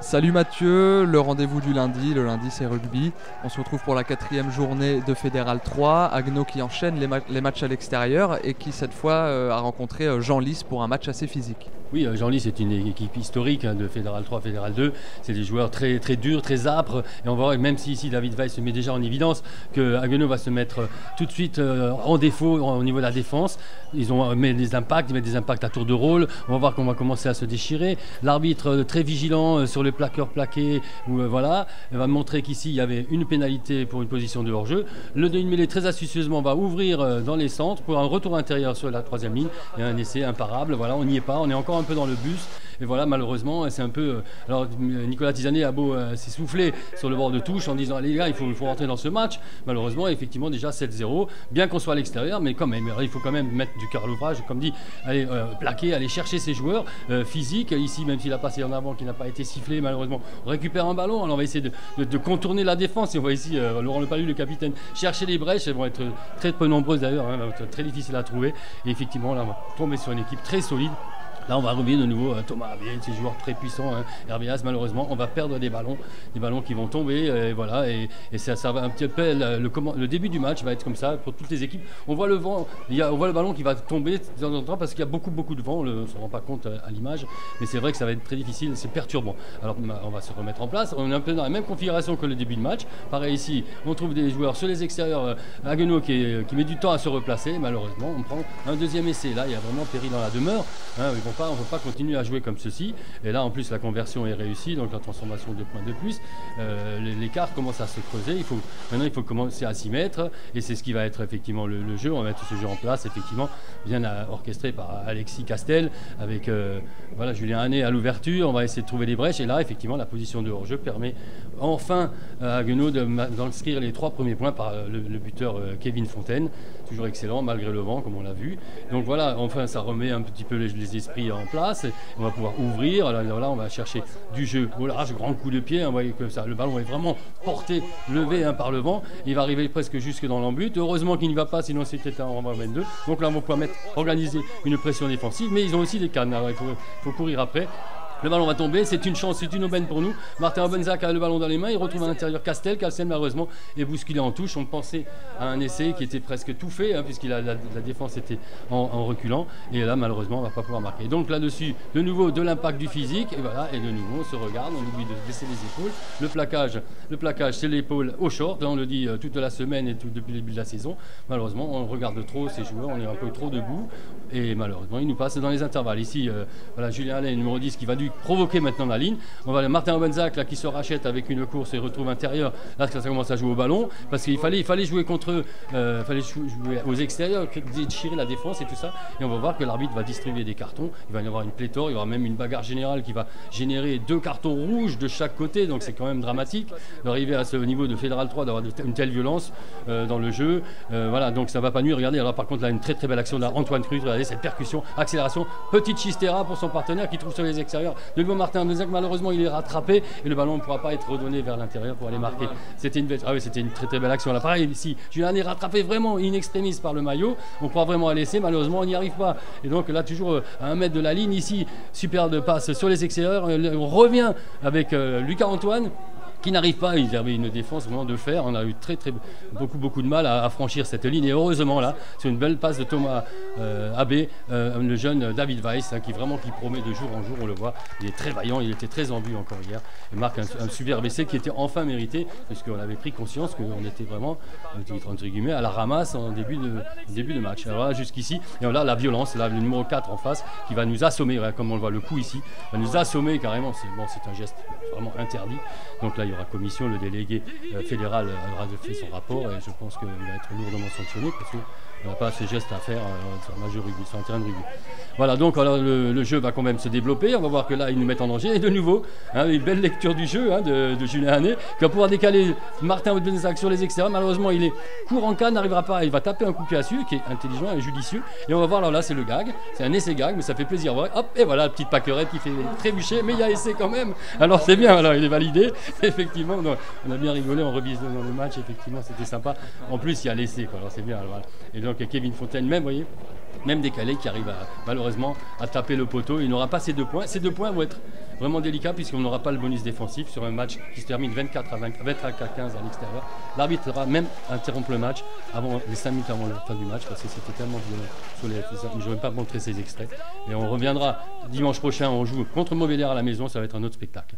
Salut Mathieu, le rendez-vous du lundi, le lundi c'est rugby. On se retrouve pour la 4e journée de Fédéral 3. Agno qui enchaîne les matchs à l'extérieur et qui cette fois a rencontré Genlis pour un match assez physique. Oui, Genlis c'est une équipe historique de Fédéral 3, Fédéral 2. C'est des joueurs très, très durs, très âpres. Et on va voir, même si ici David Weiss se met déjà en évidence, que Agno va se mettre tout de suite en défaut au niveau de la défense. Ils ont mis des impacts, ils mettent des impacts à tour de rôle. On va voir qu'on va commencer à se déchirer. L'arbitre très vigilant sur le plaqueur plaqué, voilà, va montrer qu'ici il y avait une pénalité pour une position de hors-jeu. Le demi-mêlée très astucieusement va ouvrir dans les centres pour un retour intérieur sur la 3e ligne et un essai imparable. Voilà, on n'y est pas, on est encore un peu dans le bus. Et voilà, malheureusement, c'est un peu. Alors, Nicolas Tisanet a beau s'essouffler sur le bord de touche en disant allez les gars, il faut rentrer dans ce match. Malheureusement, effectivement, déjà 7-0, bien qu'on soit à l'extérieur, mais quand même, il faut quand même mettre du cœur à l'ouvrage, comme dit, aller plaquer, aller chercher ses joueurs physiques. Ici, même s'il a passé en avant, qu'il n'a pas été sifflé, malheureusement, on récupère un ballon. Alors, on va essayer de contourner la défense. Et on va ici, Laurent Lepalu, le capitaine, chercher les brèches. Elles vont être très peu nombreuses d'ailleurs, hein, vont être très difficiles à trouver. Et effectivement, là, on va tomber sur une équipe très solide. Là, on va revenir de nouveau Thomas Abbé, ces joueurs très puissants. RBS, malheureusement, on va perdre des ballons qui vont tomber. Et voilà, et ça va un petit peu. Le début du match va être comme ça pour toutes les équipes. On voit le vent, on voit le ballon qui va tomber de temps en temps parce qu'il y a beaucoup de vent. On ne se rend pas compte à l'image, mais c'est vrai que ça va être très difficile, c'est perturbant. Alors, on va se remettre en place. On est un peu dans la même configuration que le début de match. Pareil ici, on trouve des joueurs sur les extérieurs. Haguenau qui met du temps à se replacer. Malheureusement, on prend un deuxième essai. Là, il y a vraiment péril dans la demeure. On ne peut pas continuer à jouer comme ceci. Et là, en plus, la conversion est réussie, donc la transformation de points de plus. L'écart commence à se creuser. Maintenant, il faut commencer à s'y mettre. Et c'est ce qui va être effectivement le jeu. On va mettre ce jeu en place, effectivement, bien orchestré par Alexis Castel, avec voilà, Julien Hannet à l'ouverture. On va essayer de trouver des brèches. Et là, effectivement, la position de hors-jeu permet enfin à Haguenau d'inscrire les 3 premiers points par le buteur Kevin Fontaine. Toujours excellent, malgré le vent, comme on l'a vu. Donc voilà, enfin, ça remet un petit peu les esprits en place. Et on va pouvoir ouvrir. Là, on va chercher du jeu au large, grand coup de pied. Vous voyez que ça, le ballon est vraiment porté, levé par le vent. Il va arriver presque jusque dans l'embut. Heureusement qu'il n'y va pas, sinon c'était un renvoi 22. Donc là, on va pouvoir organiser une pression défensive. Mais ils ont aussi des cannes. Alors, il faut courir après. Le ballon va tomber, c'est une chance, c'est une aubaine pour nous. Martin Obenzac a le ballon dans les mains, il retrouve à l'intérieur Castel. Castel malheureusement est bousculé en touche. On pensait à un essai qui était presque tout fait, puisque la défense était en reculant. Et là malheureusement on ne va pas pouvoir marquer. Donc là-dessus, de nouveau de l'impact du physique. Et voilà, et de nouveau on se regarde, on oublie de baisser les épaules. Le plaquage c'est l'épaule au short. On le dit toute la semaine et depuis le début de la saison. Malheureusement on regarde trop ces joueurs, on est un peu trop debout. Et malheureusement ils nous passent dans les intervalles. Ici, voilà, Julien Hannet, numéro 10, qui va du provoquer maintenant la ligne. On va Martin Obenzac là qui se rachète avec une course et retrouve intérieur. Là ça commence à jouer au ballon parce qu'il fallait jouer contre eux, fallait jouer aux extérieurs, déchirer la défense et tout ça. Et on va voir que l'arbitre va distribuer des cartons. Il va y avoir une pléthore, il y aura même une bagarre générale qui va générer 2 cartons rouges de chaque côté. Donc c'est quand même dramatique d'arriver à ce niveau de Fédéral 3 d'avoir une telle violence dans le jeu. Voilà, donc ça va pas nuire. Regardez, alors par contre là une très très belle action d'Antoine Cruz. Regardez cette percussion, accélération, petite chistera pour son partenaire qui trouve sur les extérieurs. De nouveau Martin Obenzac, malheureusement il est rattrapé et le ballon ne pourra pas être redonné vers l'intérieur pour aller marquer. C'était une très très belle action. Là pareil ici, Julien est rattrapé vraiment in extremis par le maillot. On croit vraiment à l'essai, malheureusement on n'y arrive pas. Et donc là toujours à 1 mètre de la ligne ici, superbe passe sur les extérieurs. On revient avec Lucas Antoine, qui n'arrive pas, il avait une défense vraiment de fer. On a eu beaucoup de mal à franchir cette ligne. Et heureusement là, c'est une belle passe de Thomas Abbé, le jeune David Weiss, qui promet de jour en jour, on le voit. Il est très vaillant, il était très en vue encore hier. Il marque un superbe essai qui était enfin mérité, puisqu'on avait pris conscience qu'on était vraiment, entre guillemets, à la ramasse en début de match. Alors là, jusqu'ici, et là, la violence, là, le numéro 4 en face, qui va nous assommer, comme on le voit, le coup ici, va nous assommer carrément. C'est un geste vraiment interdit. Donc là, il y aura commission, le délégué fédéral aura fait son rapport et je pense qu'il va être lourdement sanctionné parce qu'on n'a pas ce geste à faire sur un terrain de rugby. Voilà, donc alors, le jeu va quand même se développer. On va voir que là, ils nous mettent en danger. Et de nouveau, une belle lecture du jeu de Julien Hannet qui va pouvoir décaler Martin Obenzac sur les extérieurs. Malheureusement, il est court en canne, n'arrivera pas. Il va taper un coup de pied à dessus qui est intelligent et judicieux. Et on va voir, alors là, c'est le gag. C'est un essai gag, mais ça fait plaisir. Hop, et voilà, la petite paquerette qui fait trébucher, mais il y a essai quand même. Alors c'est bien, alors il est validé. Effectivement, donc, on a bien rigolé en revisionnant le match. Effectivement, c'était sympa. En plus, il y a l'essai, alors c'est bien. Alors, voilà. Et donc, Kevin Fontaine, même, vous voyez. même des Calais qui arrivent malheureusement à taper le poteau. Il n'aura pas ces 2 points. Ces 2 points vont être vraiment délicats puisqu'on n'aura pas le bonus défensif sur un match qui se termine 24 à 15 à l'extérieur. L'arbitre devra même interrompre le match les 5 minutes avant la fin du match parce que c'était tellement violent sur les. Je ne vais pas montrer ces extraits. Et on reviendra dimanche prochain, on joue contre Montbéliard à la maison, ça va être un autre spectacle.